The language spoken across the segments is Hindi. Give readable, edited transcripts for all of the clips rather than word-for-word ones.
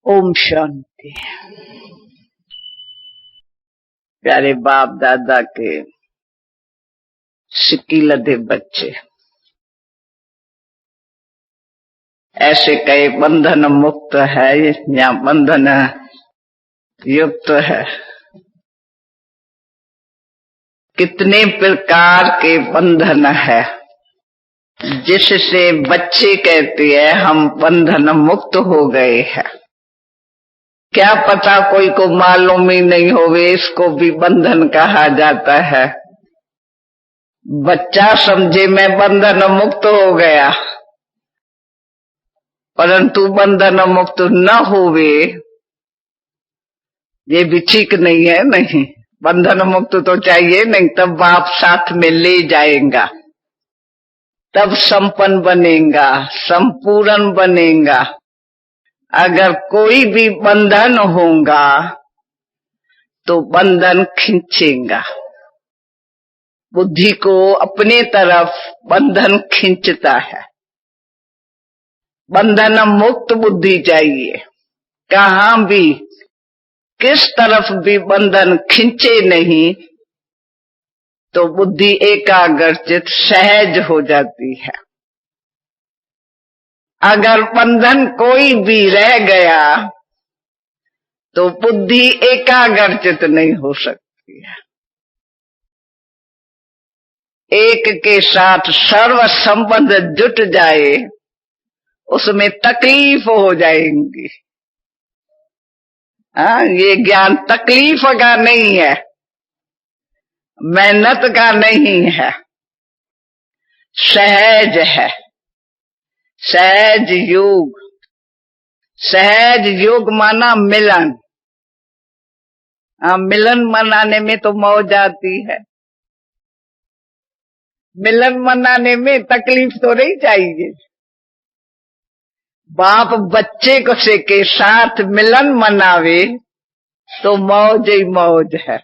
ओम शांति। प्यारे बाप दादा के सिक्की लदे बच्चे, ऐसे कई बंधन मुक्त है या बंधन युक्त है। कितने प्रकार के बंधन है जिससे बच्चे कहते हैं हम बंधन मुक्त हो गए हैं। क्या पता कोई को मालूम ही नहीं होवे, इसको भी बंधन कहा जाता है। बच्चा समझे मैं बंधन मुक्त हो गया, परंतु बंधन मुक्त न होवे ये भी ठीक नहीं है। नहीं, बंधन मुक्त तो चाहिए, नहीं तब बाप साथ में ले जाएगा, तब संपन्न बनेगा, संपूर्ण बनेगा। अगर कोई भी बंधन होगा तो बंधन खींचेगा, बुद्धि को अपने तरफ बंधन खींचता है। बंधन मुक्त बुद्धि चाहिए, कहाँ भी किस तरफ भी बंधन खींचे नहीं तो बुद्धि एकाग्रचित सहज हो जाती है। अगर बंधन कोई भी रह गया तो बुद्धि एकाग्रचित नहीं हो सकती है। एक के साथ सर्व संबंध जुट जाए उसमें तकलीफ हो जाएंगी। ये ज्ञान तकलीफ का नहीं है, मेहनत का नहीं है, सहज है। सहज योग, सहज योग माना मिलन। मिलन मनाने में तो मौज आती है, मिलन मनाने में तकलीफ तो नहीं चाहिए। बाप बच्चे को से के साथ मिलन मनावे तो मौज ही मौज है।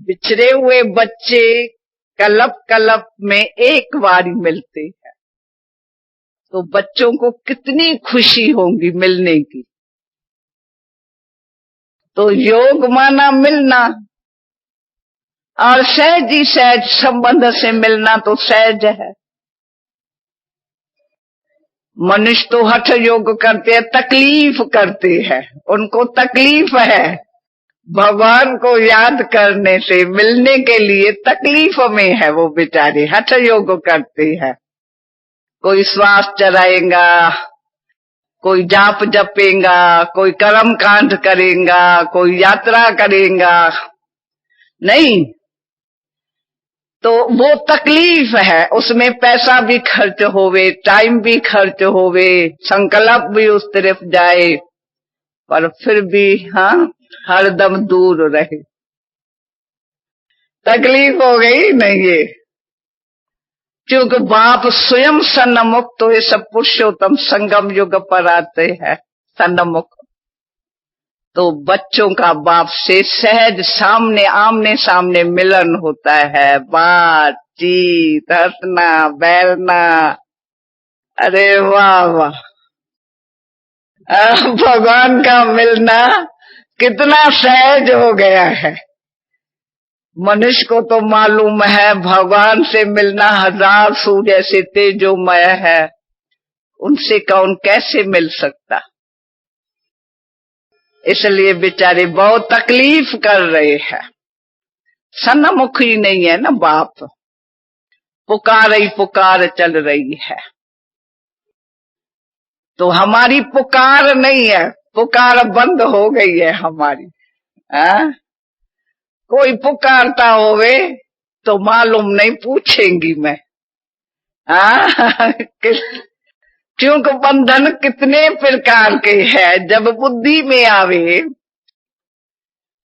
बिछड़े हुए बच्चे कलप कलप में एक बार मिलते हैं तो बच्चों को कितनी खुशी होगी मिलने की। तो योग माना मिलना, और सहज ही सहज संबंध से मिलना तो सहज है। मनुष्य तो हठ योग करते हैं, तकलीफ करते हैं, उनको तकलीफ है। भगवान को याद करने से मिलने के लिए तकलीफ में है वो बेचारे, हठ योग करते हैं। कोई श्वास चलाएगा, कोई जाप जपेगा, कोई कर्म कांड करेगा, कोई यात्रा करेगा, नहीं तो वो तकलीफ है। उसमें पैसा भी खर्च होवे, टाइम भी खर्च होवे, संकल्प भी उस तरफ जाए, पर फिर भी हरदम दूर रहे। तकलीफ हो गई नहीं ये, क्योंकि बाप स्वयं सन्मुक्त तो ये सब पुरुषोत्तम संगम युग पर आते हैं सन्मुक्त। तो बच्चों का बाप से सहज सामने आमने सामने मिलन होता है, बातचीत, हंसना बैठना। अरे वाह वाह, भगवान का मिलना कितना सहज हो गया है। मनुष्य को तो मालूम है भगवान से मिलना हजार सूर्य से तेजोमय है, उनसे कौन कैसे मिल सकता। इसलिए बेचारे बहुत तकलीफ कर रहे हैं। सन्मुख ही नहीं है ना बाप, पुकार ही पुकार चल रही है। तो हमारी पुकार नहीं है, पुकार बंद हो गई है हमारी। कोई पुकारता होवे तो मालूम नहीं, पूछेंगी मैं। क्योंकि बंधन कितने प्रकार के हैं, जब बुद्धि में आवे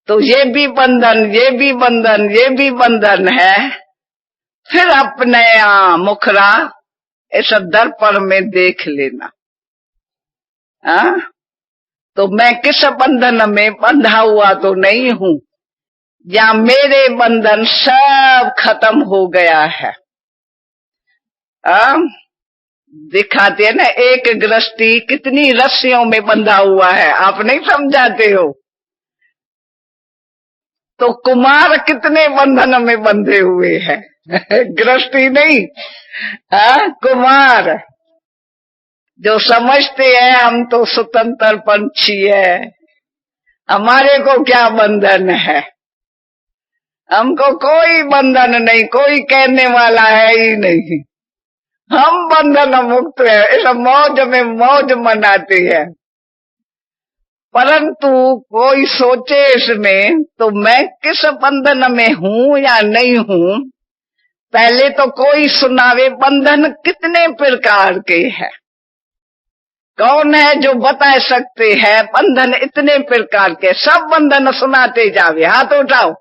तो ये भी बंधन, ये भी बंधन, ये भी बंधन है। फिर अपने मुखरा ऐसा दर्पण में देख लेना, तो मैं किस बंधन में बंधा हुआ तो नहीं हूं, या मेरे बंधन सब खत्म हो गया है। दिखाते हैं ना, एक गृहस्थी कितनी रस्सियों में बंधा हुआ है, आप नहीं समझाते हो। तो कुमार कितने बंधन में बंधे हुए हैं गृहस्थी नहीं, हाँ कुमार जो समझते हैं हम तो स्वतंत्र पंछी है, हमारे को क्या बंधन है, हमको कोई बंधन नहीं, कोई कहने वाला है ही नहीं, हम बंधन मुक्त है, इस मौज में मौज मनाते हैं। परंतु कोई सोचे इसमें तो मैं किस बंधन में हूं या नहीं हूं, पहले तो कोई सुनावे बंधन कितने प्रकार के हैं, कौन है जो बता सकते हैं बंधन इतने प्रकार के, सब बंधन सुनाते जावे, हाथ उठाओ।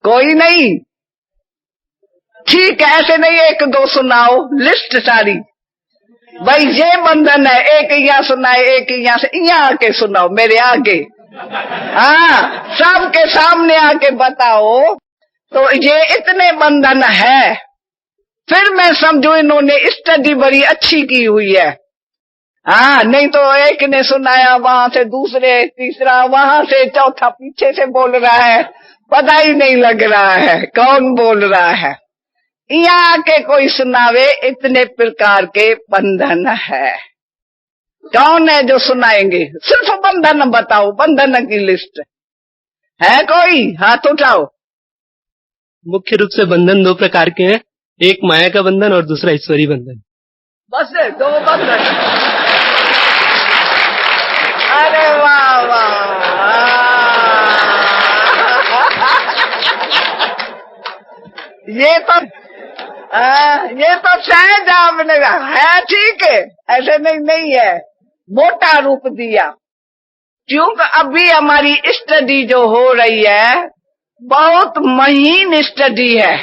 कोई नहीं, ठीक है, ऐसे नहीं एक दो सुनाओ, लिस्ट सारी, भाई ये बंधन है, एक यहाँ सुनाए, एक यहाँ से, यहाँ आके सुनाओ मेरे आगे, हाँ सबके सामने आके बताओ तो ये इतने बंधन है, फिर मैं समझू इन्होंने स्टडी बड़ी अच्छी की हुई है। हाँ नहीं तो एक ने सुनाया, वहां से दूसरे, तीसरा, वहां से चौथा पीछे से बोल रहा है, पता ही नहीं लग रहा है कौन बोल रहा है। यहाँ के कोई सुनावे इतने प्रकार के बंधन है, कौन है जो सुनाएंगे, सिर्फ बंधन बताओ, बंधन की लिस्ट है कोई, हाथ उठाओ। मुख्य रूप से बंधन दो प्रकार के हैं, एक माया का बंधन और दूसरा ईश्वरी बंधन। बस दो बंधन, अरे वाह वाह, ये तो शायद आपने है, ठीक है, ऐसे नहीं है, मोटा रूप दिया, क्योंकि अभी हमारी स्टडी जो हो रही है बहुत महीन स्टडी है,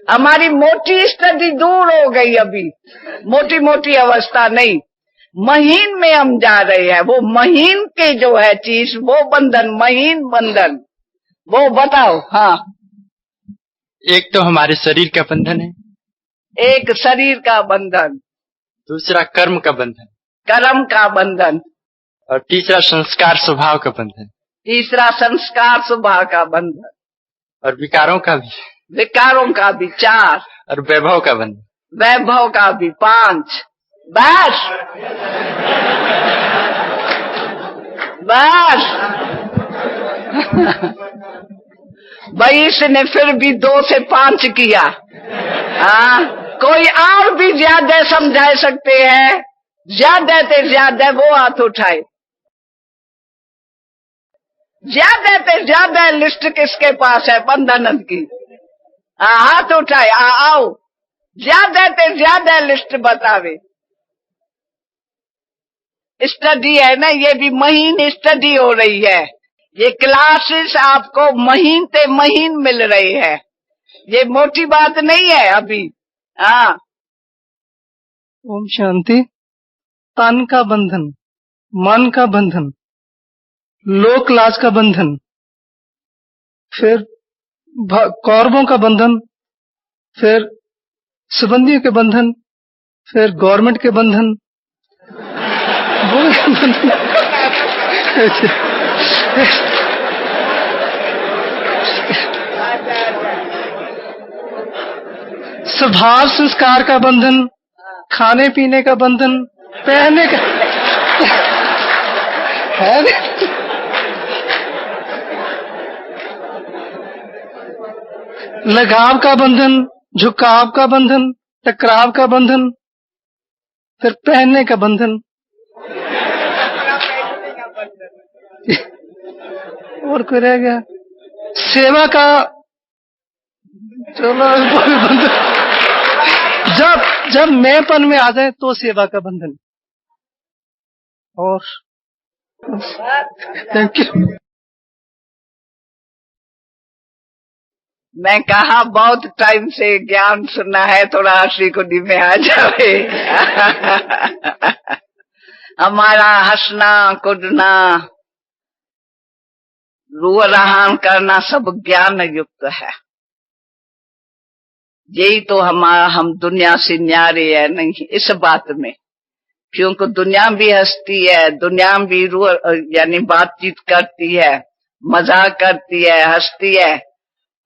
हमारी मोटी स्टडी दूर हो गई, अभी मोटी मोटी अवस्था नहीं, महीन में हम जा रहे हैं। वो महीन के जो है चीज, वो बंधन, महीन बंधन, वो बताओ। हाँ, एक तो हमारे शरीर का बंधन है, एक शरीर का बंधन, दूसरा कर्म का बंधन, कर्म का बंधन, और तीसरा संस्कार स्वभाव का बंधन, तीसरा संस्कार स्वभाव का बंधन, और विकारों का भी, विकारों का भी 4, और वैभव का बंधन, वैभव का भी 5। बस बस भाई इसने फिर भी 2 से 5 किया। हाँ, कोई और भी ज्यादा समझा सकते हैं, ज्यादा से ज्यादा वो हाथ उठाए, ज्यादा से ज्यादा लिस्ट किसके पास है बंधन की, हाथ उठाए, आओ, ज्यादा से ज्यादा लिस्ट बतावे। स्टडी है ना, ये भी महीन स्टडी हो रही है, ये क्लासेस आपको महीन से महीन मिल रही है, ये मोटी बात नहीं है अभी। हाँ, ओम शांति। तन का बंधन, मन का बंधन, लोक लाज का बंधन, फिर कौरवों का बंधन, फिर संबंधियों के बंधन, फिर गवर्नमेंट के बंधन, स्वभाव संस्कार का बंधन, खाने पीने का बंधन, पहनने का है, लगाव का बंधन, झुकाव का बंधन, टकराव का बंधन, फिर पहनने का बंधन, और कोई रह गया, सेवा का, चलो बंधन, जब मैंपन में आ जाए तो सेवा का बंधन। और थैंक यू। मैं कहा बहुत टाइम से ज्ञान सुना है, थोड़ा हंसी खुदी में आ जाए हमारा हंसना कूदना रूह रहान करना सब ज्ञान युक्त है। यही तो हम दुनिया से न्यारे है नहीं इस बात में, क्योंकि दुनिया भी हंसती है, दुनिया भी यानी बातचीत करती है, मजाक करती है, हंसती है,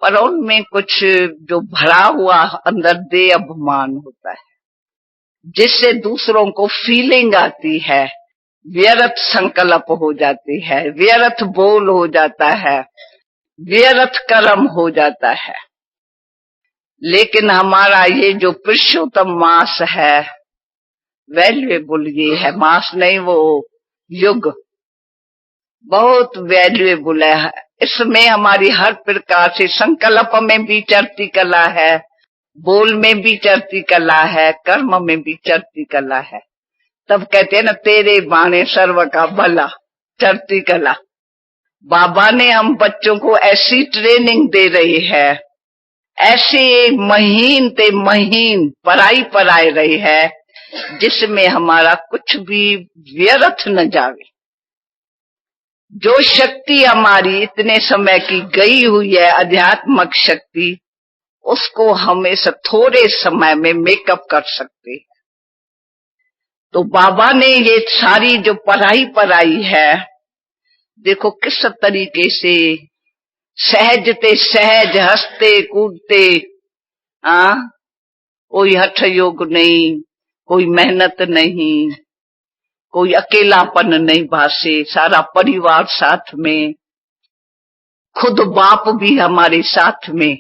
पर उनमें कुछ जो भरा हुआ अंदर दे अभिमान होता है, जिससे दूसरों को फीलिंग आती है, व्यर्थ संकल्प हो जाती है, व्यर्थ बोल हो जाता है, व्यर्थ कर्म हो जाता है। लेकिन हमारा ये जो पुरुषोत्तम मास है, वैल्यूएबल ये है, मास नहीं वो युग बहुत वैल्यूएबल है। इसमें हमारी हर प्रकार से संकल्प में भी चढ़ती कला है, बोल में भी चढ़ती कला है, कर्म में भी चढ़ती कला है। तब कहते हैं ना, तेरे बाणे सर्व का भला, चढ़ती कला। बाबा ने हम बच्चों को ऐसी ट्रेनिंग दे रही है, ऐसे महीन ते महीन पढ़ाई रही है, जिसमें हमारा कुछ भी व्यर्थ न जावे। जो शक्ति हमारी इतने समय की गई हुई है, आध्यात्मिक शक्ति, उसको हम इस थोड़े समय में मेकअप कर सकते हैं। तो बाबा ने ये सारी जो पढ़ाई है, देखो किस तरीके से सहजते सहज हंसते कूदते, कोई हठ योग नहीं, कोई मेहनत नहीं, कोई अकेलापन नहीं भासे, सारा परिवार साथ में, खुद बाप भी हमारे साथ में,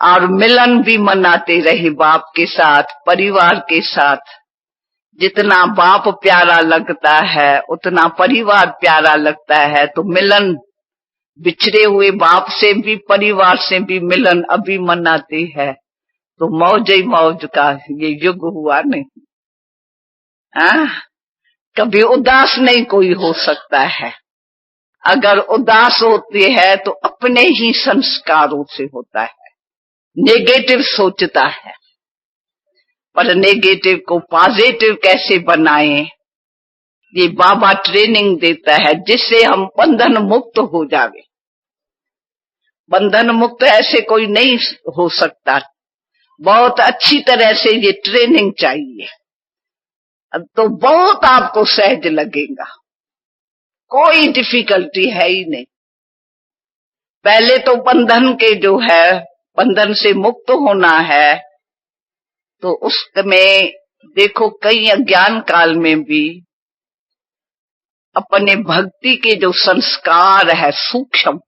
और मिलन भी मनाते रहे बाप के साथ, परिवार के साथ। जितना बाप प्यारा लगता है उतना परिवार प्यारा लगता है। तो मिलन, बिछड़े हुए बाप से भी परिवार से भी मिलन अभी मनाते हैं। तो मौज ही मौज का ये युग हुआ नहीं। कभी उदास नहीं कोई हो सकता है। अगर उदास होती है तो अपने ही संस्कारों से होता है, नेगेटिव सोचता है। पर नेगेटिव को पॉजिटिव कैसे बनाएं, ये बाबा ट्रेनिंग देता है, जिससे हम बंधन मुक्त हो जावे। बंधन मुक्त ऐसे कोई नहीं हो सकता, बहुत अच्छी तरह से ये ट्रेनिंग चाहिए। तो बहुत आपको सहज लगेगा, कोई डिफिकल्टी है ही नहीं। पहले तो बंधन के जो है, बंधन से मुक्त होना है। तो उसमें देखो, कई अज्ञान काल में भी अपने भक्ति के जो संस्कार है सूक्ष्म,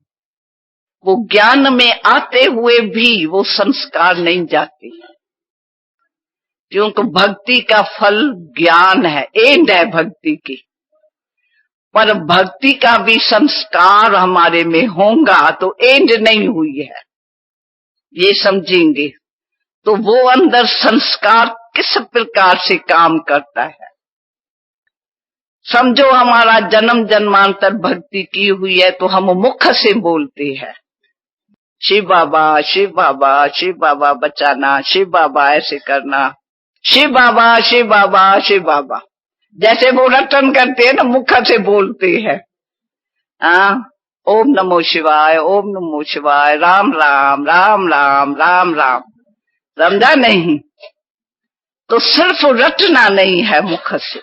वो ज्ञान में आते हुए भी वो संस्कार नहीं जाते, क्योंकि भक्ति का फल ज्ञान है, एंड है भक्ति की। पर भक्ति का भी संस्कार हमारे में होगा तो एंड नहीं हुई है, ये समझेंगे तो वो अंदर संस्कार किस प्रकार से काम करता है। समझो हमारा जन्म जन्मांतर भक्ति की हुई है, तो हम मुख से बोलते हैं, शिव बाबा शिव बाबा शिव बाबा बचाना, शिव बाबा ऐसे करना, शिव बाबा शिव बाबा शिव बाबा, जैसे वो रटन करते हैं ना, मुख से बोलते हैं। ओम नमो शिवाय, ओम नमो शिवाय, राम राम राम राम राम राम। समझा नहीं? तो सिर्फ रटना नहीं है मुख से।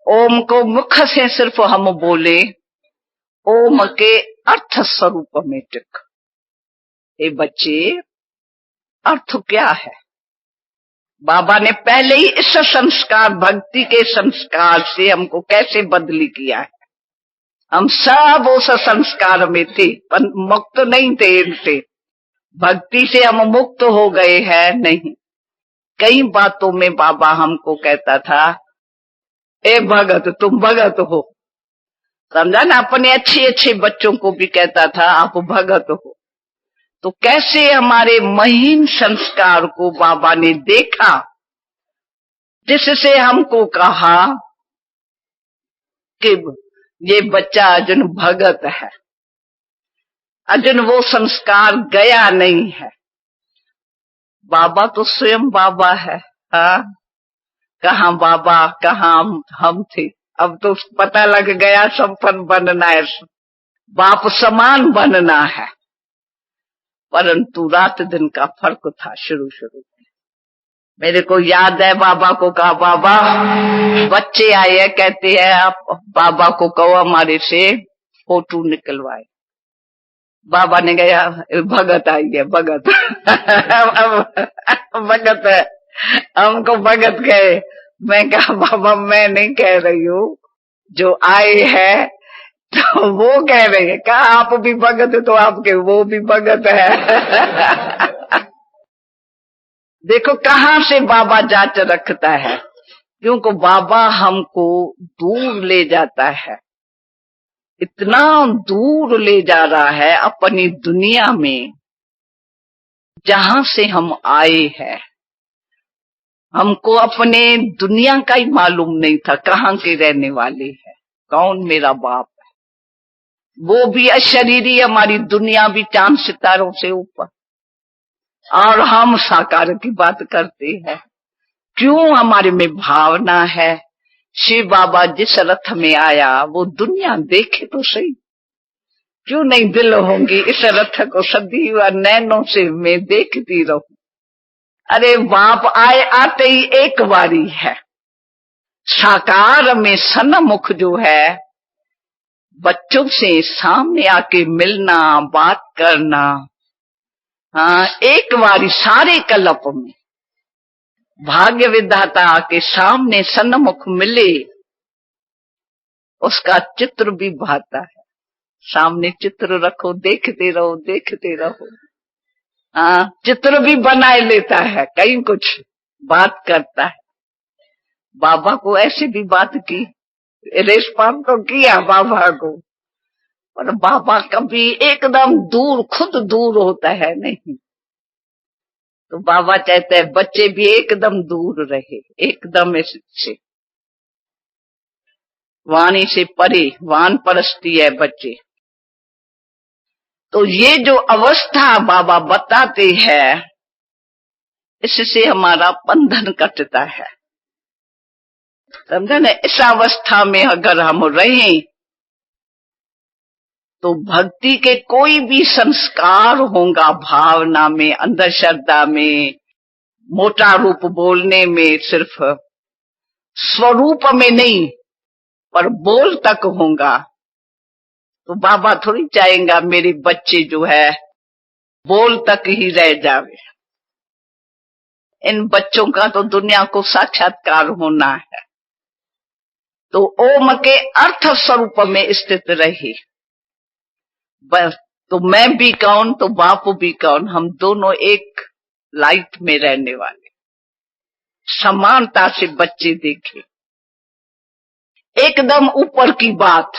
ओम को मुख से सिर्फ हम बोले, ओम के अर्थ स्वरूप में टिक। ए बच्चे, अर्थ क्या है? बाबा ने पहले ही इस संस्कार, भक्ति के संस्कार से हमको कैसे बदली किया है। हम सब उस संस्कार में थे, पर मुक्त नहीं थे। भक्ति से हम मुक्त हो गए हैं नहीं। कई बातों में बाबा हमको कहता था, ए भगत तुम भगत हो। समझा ना? अपने अच्छे अच्छे बच्चों को भी कहता था आप भगत हो। तो कैसे हमारे महीन संस्कार को बाबा ने देखा, जिससे हमको कहा कि ये बच्चा अर्जुन भगत है। अर्जुन वो संस्कार गया नहीं है। बाबा तो स्वयं बाबा है। कहाँ बाबा, कहाँ हम थे। अब तो पता लग गया संपन्न बनना है, बाप समान बनना है। परंतु रात दिन का फर्क था शुरू में। मेरे को याद है बाबा को कहा, बाबा बच्चे आए कहते हैं आप बाबा को कहो हमारे से फोटो निकलवाए। बाबा ने कहा भगत आई है, भगत भगत है, हमको भगत कहे। मैं कहा बाबा मैं नहीं कह रही हूँ, जो आए हैं तो वो कह रहे हैं। कहा आप भी भगत तो आपके वो भी भगत है। देखो कहाँ से बाबा जांच रखता है, क्योंकि बाबा हमको दूर ले जाता है, इतना दूर ले जा रहा है अपनी दुनिया में जहां से हम आए हैं। हमको अपने दुनिया का ही मालूम नहीं था, कहाँ के रहने वाले हैं, कौन मेरा बाप है। वो भी अशरीरी, हमारी दुनिया भी चांद सितारों से ऊपर, और हम साकार की बात करते हैं। क्यों? हमारे में भावना है। शिव बाबा जिस रथ में आया वो दुनिया देखे तो सही, क्यों नहीं दिल होंगी इस रथ को सदैव नैनों से मैं देखती रहूं। अरे बाप आए आते ही एक बारी है। साकार में सन्मुख जो है, बच्चों से सामने आके मिलना, बात करना, हाँ एक बारी सारे कल्प में भाग्य विधाता के सामने सन्मुख मिले, उसका चित्र भी भाता है। सामने चित्र रखो, देखते रहो देखते रहो। हाँ चित्र भी बनाए लेता है, कहीं कुछ बात करता है। बाबा को ऐसे भी बात की, रेस्पॉन्स तो किया बाबा को, पर बाबा कभी एकदम दूर, खुद दूर होता है नहीं। तो बाबा कहते हैं बच्चे भी एकदम दूर रहे, एकदम इससे वाणी से परे, वान परस्ती है बच्चे। तो ये जो अवस्था बाबा बताते हैं, इससे हमारा बंधन कटता है, समझे ना। इस अवस्था में अगर हम रहें तो भक्ति के कोई भी संस्कार होगा, भावना में, अंदर श्रद्धा में, मोटा रूप बोलने में, सिर्फ स्वरूप में नहीं पर बोल तक होगा। तो बाबा थोड़ी चाहेगा मेरे बच्चे जो है बोल तक ही रह जावे। इन बच्चों का तो दुनिया को साक्षात्कार होना है, तो ओम के अर्थ स्वरूप में स्थित रहे। बस तो मैं भी कौन तो बाप भी कौन, हम दोनों एक लाइट में रहने वाले। समानता से बच्चे देखे, एकदम ऊपर की बात।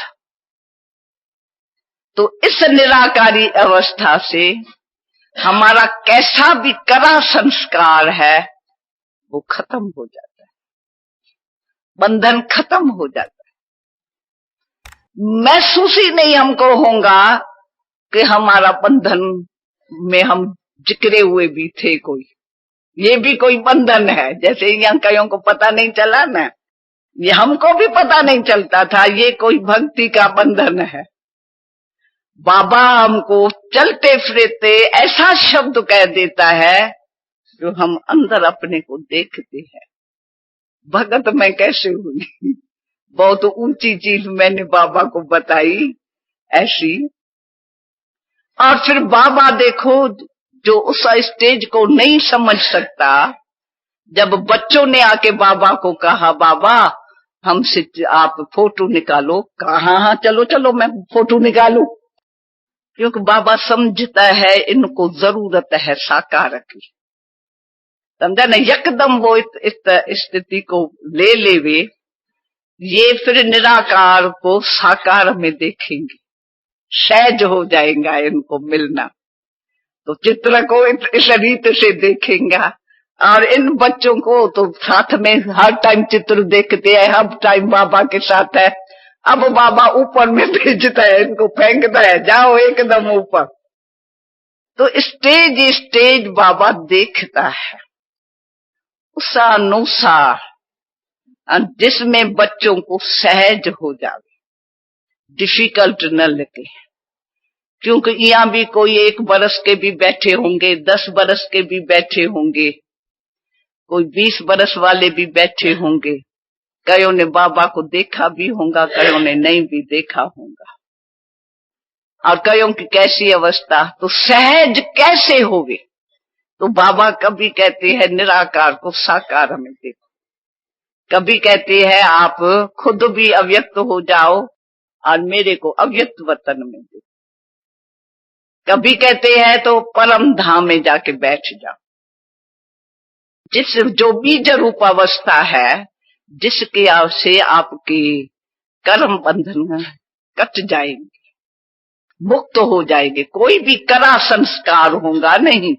तो इस निराकारी अवस्था से हमारा कैसा भी कड़ा संस्कार है वो खत्म हो जाता है, बंधन खत्म हो जाता है। महसूस ही नहीं हमको होगा कि हमारा बंधन में हम जिक्रे हुए भी थे कोई, ये भी कोई बंधन है। जैसे यहाँ कईयों को पता नहीं चला ना, ये हमको भी पता नहीं चलता था ये कोई भक्ति का बंधन है। बाबा हमको चलते फिरते ऐसा शब्द कह देता है जो हम अंदर अपने को देखते हैं। भगत मैं कैसे हुई, बहुत ऊंची चीज मैंने बाबा को बताई ऐसी। और फिर बाबा देखो जो उस स्टेज को नहीं समझ सकता, जब बच्चों ने आके बाबा को कहा बाबा हमसे आप फोटो निकालो, कहा हाँ चलो चलो मैं फोटो निकालू, क्योंकि बाबा समझता है इनको जरूरत है साकार की। समझा ना, एकदम वो इस स्थिति को ले लेवे, ये फिर निराकार को साकार में देखेंगे, सहज हो जाएगा इनको मिलना। तो चित्र को इस रीत से देखेंगे। और इन बच्चों को तो साथ में हर टाइम चित्र देखते हैं, हर टाइम बाबा के साथ है। अब बाबा ऊपर में भेजता है, इनको फेंकता है जाओ एकदम ऊपर। तो स्टेज स्टेज बाबा देखता है उस अनुसार, जिसमें बच्चों को सहज हो जावे, डिफिकल्ट न लगे। क्योंकि यहाँ भी कोई 1 बरस के भी बैठे होंगे, 10 बरस के भी बैठे होंगे, कोई 20 बरस वाले भी बैठे होंगे। कईयों ने बाबा को देखा भी होगा, कईयों ने नहीं भी देखा होगा। और कईयों की कैसी अवस्था, तो सहज कैसे होवे। तो बाबा कभी कहते हैं निराकार को साकार में देखो, कभी कहते हैं आप खुद भी अव्यक्त हो जाओ और मेरे को अव्यक्त वतन में देखो, कभी कहते हैं तो परम धाम में जाके बैठ जाओ। जिस जो बीज रूप अवस्था है, जिसके से आपकी कर्म बंधन कट जाएंगे, मुक्त हो जाएंगे, कोई भी करा संस्कार होगा नहीं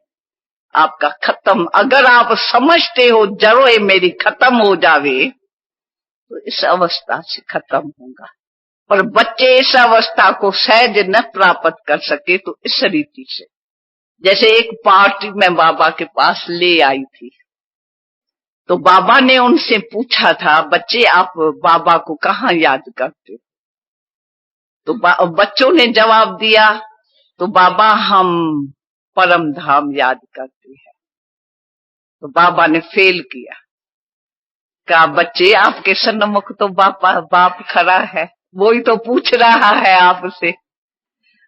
आपका खत्म। अगर आप समझते हो जड़ों मेरी खत्म हो जावे तो इस अवस्था से खत्म होगा। पर बच्चे इस अवस्था को सहज न प्राप्त कर सके तो इस रीति से, जैसे एक पार्टी में बाबा के पास ले आई थी, तो बाबा ने उनसे पूछा था, बच्चे आप बाबा को कहाँ याद करते हो? तो बच्चों ने जवाब दिया, तो बाबा हम परम धाम याद करते हैं। तो बाबा ने फेल किया, कहा बच्चे आपके सन्मुख तो बाप खड़ा है, वही तो पूछ रहा है आपसे।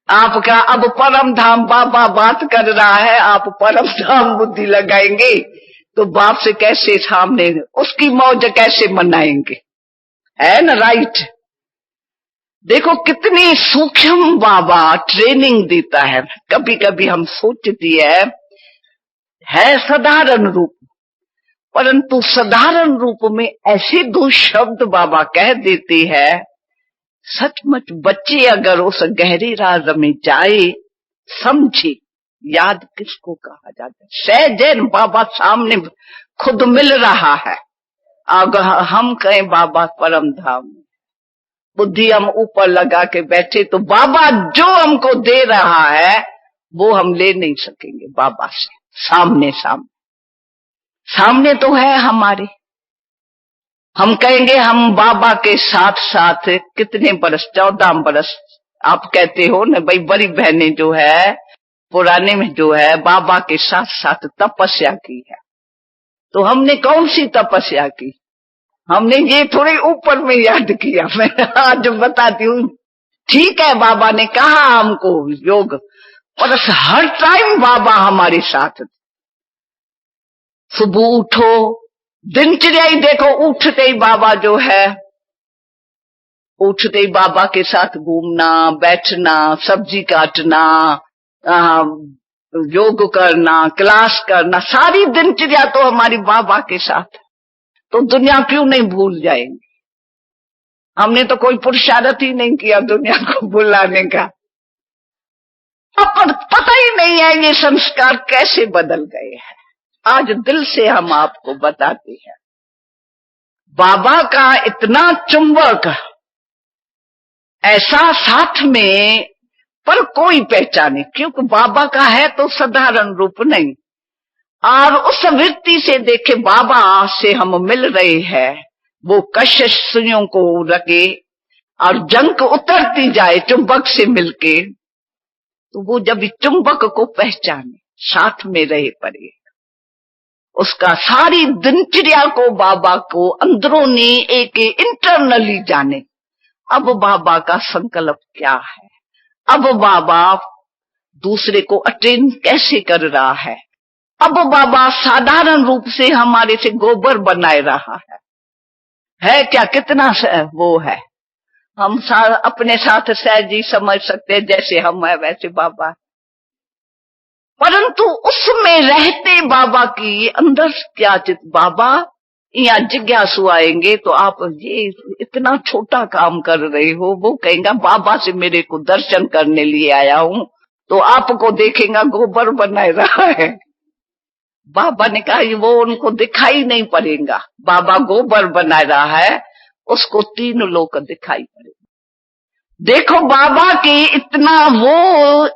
आपका अब परम धाम बाबा बात कर रहा है, आप परम धाम बुद्धि लगाएंगे तो बाप से कैसे सामने उसकी मौज कैसे मनाएंगे, है ना? राइट। देखो कितनी सूक्ष्म बाबा ट्रेनिंग देता है। कभी कभी हम सोचती है साधारण रूप, परंतु साधारण रूप में ऐसे 2 शब्द बाबा कह देते हैं, सचमुच बच्चे अगर उस गहरी राज में जाए, समझे याद किसको कहा जाता है। सहजन बाबा सामने खुद मिल रहा है। अगर हम कहें बाबा परम धाम, बुद्धि हम ऊपर लगा के बैठे, तो बाबा जो हमको दे रहा है वो हम ले नहीं सकेंगे बाबा से। सामने सामने तो है हमारे, हम कहेंगे हम बाबा के साथ साथ कितने बरस, 14 बरस आप कहते हो ना भाई, बड़ी बहनें जो है पुराने में जो है बाबा के साथ साथ तपस्या की है। तो हमने कौन सी तपस्या की? हमने ये थोड़े ऊपर में याद किया। मैं आज बताती हूँ, ठीक है बाबा ने कहा हमको योग, पर हर टाइम बाबा हमारे साथ। सुबह उठो, दिनचर्या ही देखो, उठते ही बाबा जो है, उठते ही बाबा के साथ घूमना, बैठना, सब्जी काटना, योग करना, क्लास करना, सारी दिनचर्या तो हमारी बाबा के साथ। तो दुनिया क्यों नहीं भूल जाएंगे? हमने तो कोई पुरुषार्थ ही नहीं किया दुनिया को भुलाने का। अब पता ही नहीं है ये संस्कार कैसे बदल गए हैं। आज दिल से हम आपको बताते हैं, बाबा का इतना चुंबक ऐसा साथ में, पर कोई पहचाने, क्योंकि बाबा का है तो साधारण रूप नहीं। और उस वृत्ति से देखे बाबा से हम मिल रहे हैं, वो कशिश सुइयों को रखे और जंक उतरती जाए चुंबक से मिलके, तो वो जब चुंबक को पहचाने, साथ में रहे पड़े, उसका सारी दिनचर्या को बाबा को अंदरूनी एक इंटरनली जाने। अब बाबा का संकल्प क्या है, अब बाबा दूसरे को अटेंड कैसे कर रहा है, अब बाबा साधारण रूप से हमारे से गोबर बनाए रहा है क्या? कितना वो है, हम अपने साथ सहज ही समझ सकते हैं, जैसे हम है वैसे बाबा। परंतु उसमें रहते बाबा की अंदर क्या चित, बाबा यहाँ जिज्ञासु आएंगे तो आप ये इतना छोटा काम कर रहे हो, वो कहेगा बाबा से मेरे को दर्शन करने लिए आया हूं, तो आपको देखेगा गोबर बनाए रहा है। बाबा ने कहा वो उनको दिखाई नहीं पड़ेगा, बाबा गोबर बना रहा है, उसको 3 लोग दिखाई पड़ेगा। देखो बाबा की इतना वो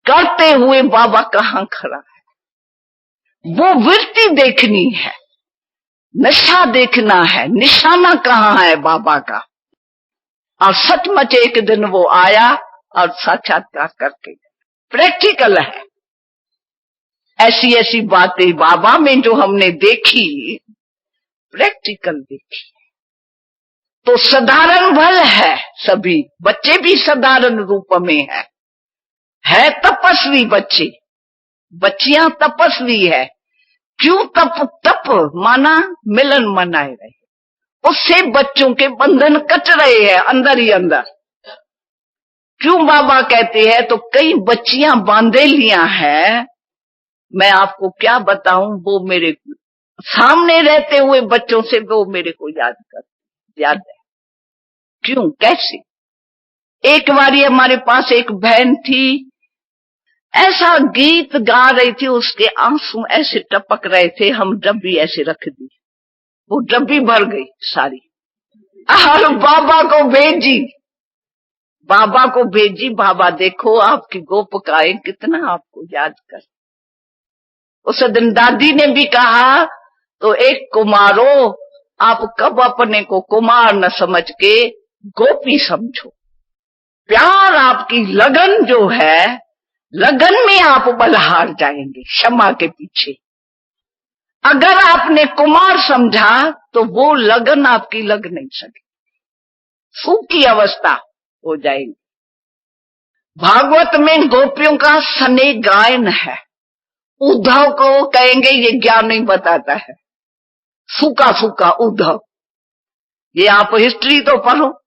करते हुए बाबा कहाँ खड़ा है, वो वृत्ति देखनी है, नशा देखना है, निशाना कहाँ है बाबा का। और सचमुच एक दिन वो आया और साक्षात्कार करके प्रैक्टिकल है। ऐसी ऐसी बातें बाबा में जो हमने देखी, प्रैक्टिकल देखी। तो साधारण भल है, सभी बच्चे भी साधारण रूप में है तपस्वी बच्चे, बच्चियां तपस्वी है। क्यों तप माना मिलन मनाए रहे, उससे बच्चों के बंधन कट रहे हैं अंदर ही अंदर। क्यों बाबा कहते हैं, तो कई बच्चियां बांधे लिया है, मैं आपको क्या बताऊं, वो मेरे सामने रहते हुए बच्चों से वो मेरे को याद है। क्यों, कैसे? एक बारी हमारे पास एक बहन थी, ऐसा गीत गा रही थी, उसके आंसू ऐसे टपक रहे थे, हम डब्बी ऐसे रख दी, वो डब्बी भर गई सारी, और बाबा को भेजी, बाबा देखो आपकी गोपिकाएं कितना आपको याद कर। उस दिन दादी ने भी कहा, तो एक कुमारो, आप कब अपने को कुमार न समझ के गोपी समझो। प्यार आपकी लगन जो है, लगन में आप बलहार जाएंगे क्षमा के पीछे। अगर आपने कुमार समझा तो वो लगन आपकी लग नहीं सके, सूखी अवस्था हो जाएगी। भागवत में गोपियों का स्नेह गायन है। उद्धव को कहेंगे ये ज्ञान नहीं बताता है, सूखा सूखा उद्धव, ये आप हिस्ट्री तो पढ़ो।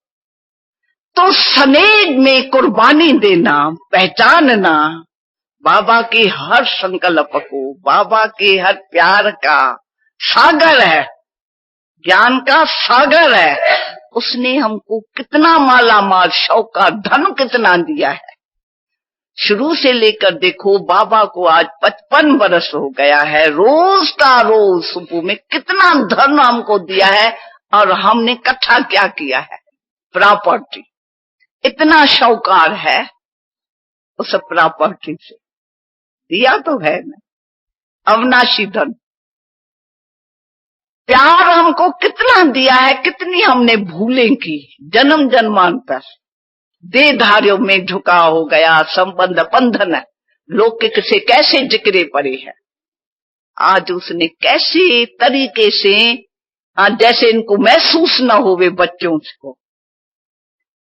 तो स्नेह में कुर्बानी देना, पहचानना बाबा के हर संकल्प को, बाबा के हर प्यार का सागर है, ज्ञान का सागर है। उसने हमको कितना माला माल शौका धन कितना दिया है। शुरू से लेकर देखो, बाबा को आज 55 वर्ष हो गया है, रोज का रोज सुबह में कितना धन हमको दिया है, और हमने इकट्ठा क्या किया है, प्रॉपर्टी। इतना शौकार है उस प्रॉपर्टी से, दिया तो है ना, अविनाशी धन। प्यार हमको कितना दिया है, कितनी हमने भूलें की, जन्म जन्मांतर देहधारियों में झुका हो गया, संबंध बंधन है, लौकिक से कैसे जिक्रे पड़े हैं। आज उसने कैसे तरीके से, आज जैसे इनको महसूस न होवे बच्चों को,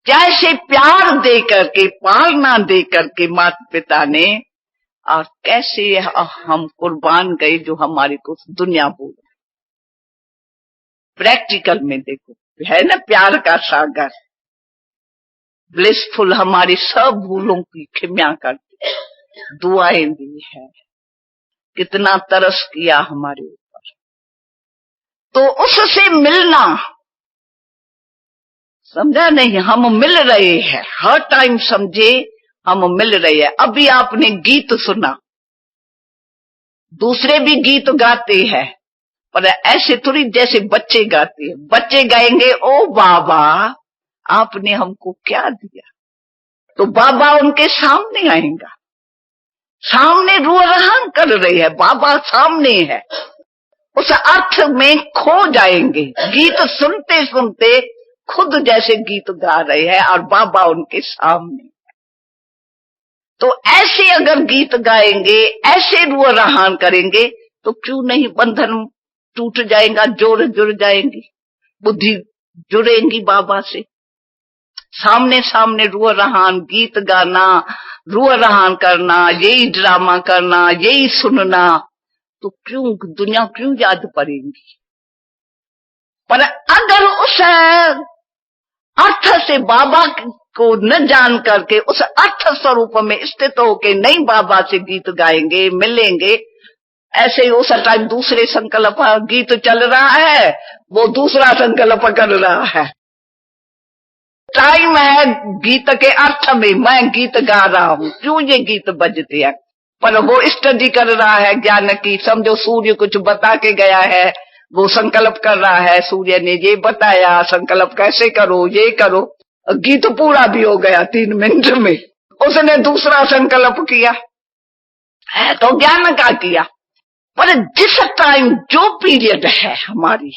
कैसे प्यार दे करके, पालना दे करके माता पिता ने, और कैसे हम कुर्बान गए जो हमारे को दुनिया बोल। प्रैक्टिकल में देखो, है ना प्यार का सागर, ब्लिसफुल, हमारी सब भूलों की क्षमा करती, दुआएं दी है, कितना तरस किया हमारे ऊपर। तो उससे मिलना, समझा नहीं, हम मिल रहे हैं हर टाइम, समझे हम मिल रहे हैं। अभी आपने गीत सुना, दूसरे भी गीत गाते हैं, पर ऐसे थोड़ी जैसे बच्चे गाते हैं। बच्चे गाएंगे, ओ बाबा आपने हमको क्या दिया, तो बाबा उनके सामने आएगा, सामने रूहरान कर रहे हैं, बाबा सामने है, उस अर्थ में खो जाएंगे। गीत सुनते सुनते खुद जैसे गीत गा रहे हैं और बाबा उनके सामने। तो ऐसे अगर गीत गाएंगे, ऐसे रूहरान करेंगे, तो क्यों नहीं बंधन टूट जाएगा, जोड़ जुड़ जाएंगी, बुद्धि जुड़ेंगी बाबा से। सामने सामने रूहरान गीत गाना, रूहरान करना, यही ड्रामा करना, यही सुनना, तो क्यों दुनिया क्यों याद पड़ेगी। पर अगर उस अर्थ से बाबा को न जान करके उस अर्थ स्वरूप में स्थित होके नहीं बाबा से गीत गाएंगे, मिलेंगे, ऐसे ही उस टाइम दूसरे संकल्प गीत चल रहा है, वो दूसरा संकल्प कर रहा है। टाइम है गीत के अर्थ में, मैं गीत गा रहा हूं, क्यों ये गीत बजते हैं, पर वो स्टडी कर रहा है ज्ञान की। समझो सूर्य कुछ बता के गया है, वो संकल्प कर रहा है, सूर्य ने ये बताया, संकल्प कैसे करो, ये करो। गीत पूरा भी हो गया 3 मिनट में, उसने दूसरा संकल्प किया है, तो ज्ञान का किया। पर जिस टाइम जो पीरियड है हमारी,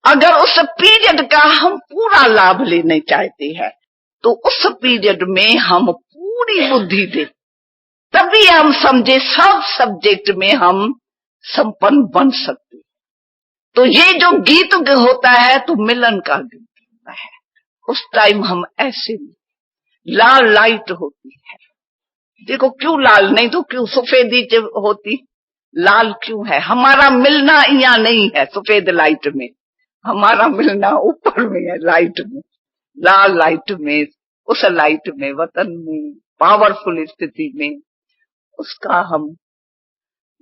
अगर उस पीरियड का हम पूरा लाभ लेने चाहते हैं, तो उस पीरियड में हम पूरी बुद्धि दें, तभी हम समझे सब सब्जेक्ट में हम संपन्न बन सकते। तो ये जो गीत होता है तो मिलन का गीत होता है। उस टाइम हम ऐसे लाल लाइट होती है। देखो क्यों लाल नहीं तो क्यों सफेदी जब होती, लाल क्यों है? हमारा मिलना यहाँ नहीं है सफेद लाइट में, हमारा मिलना ऊपर में है लाइट में, लाल लाइट में, उस लाइट में, वतन में, पावरफुल स्थिति में, उसका हम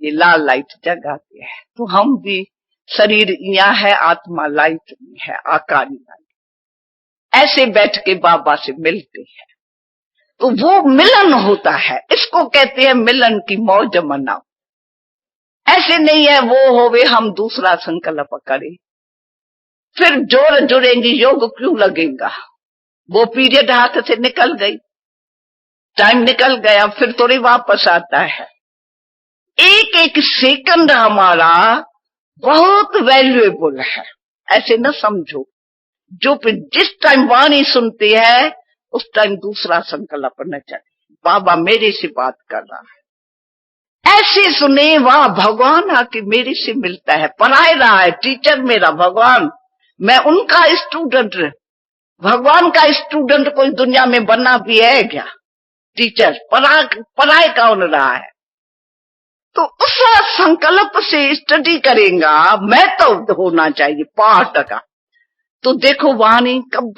ये लाल लाइट जगाते हैं। तो हम भी शरीर यहाँ है, आत्मा लाइट में है, आकारी लाइट। ऐसे बैठ के बाबा से मिलते हैं तो वो मिलन होता है। इसको कहते हैं मिलन की मौज मनाओ। ऐसे नहीं है वो होवे हम दूसरा संकल्प करें, फिर जोर जुड़ेंगे, योग क्यों लगेगा? वो पीरियड हाथ से निकल गई, टाइम निकल गया, फिर थोड़ी वापस आता है। एक एक सेकंड हमारा बहुत वैल्यूएबल है, ऐसे न समझो। जो फिर जिस टाइम वाणी सुनती है उस टाइम दूसरा संकल्प न चले, बाबा मेरे से बात कर रहा है, ऐसे सुने वाह भगवान आके मेरे से मिलता है, पढ़ाए रहा है, टीचर मेरा भगवान, मैं उनका स्टूडेंट। भगवान का स्टूडेंट कोई दुनिया में बनना भी है क्या? टीचर पढ़ाए कौन रहा है? तो उस संकल्प से स्टडी करेगा, मैं तो होना चाहिए पाठ का। तो देखो वाणी कब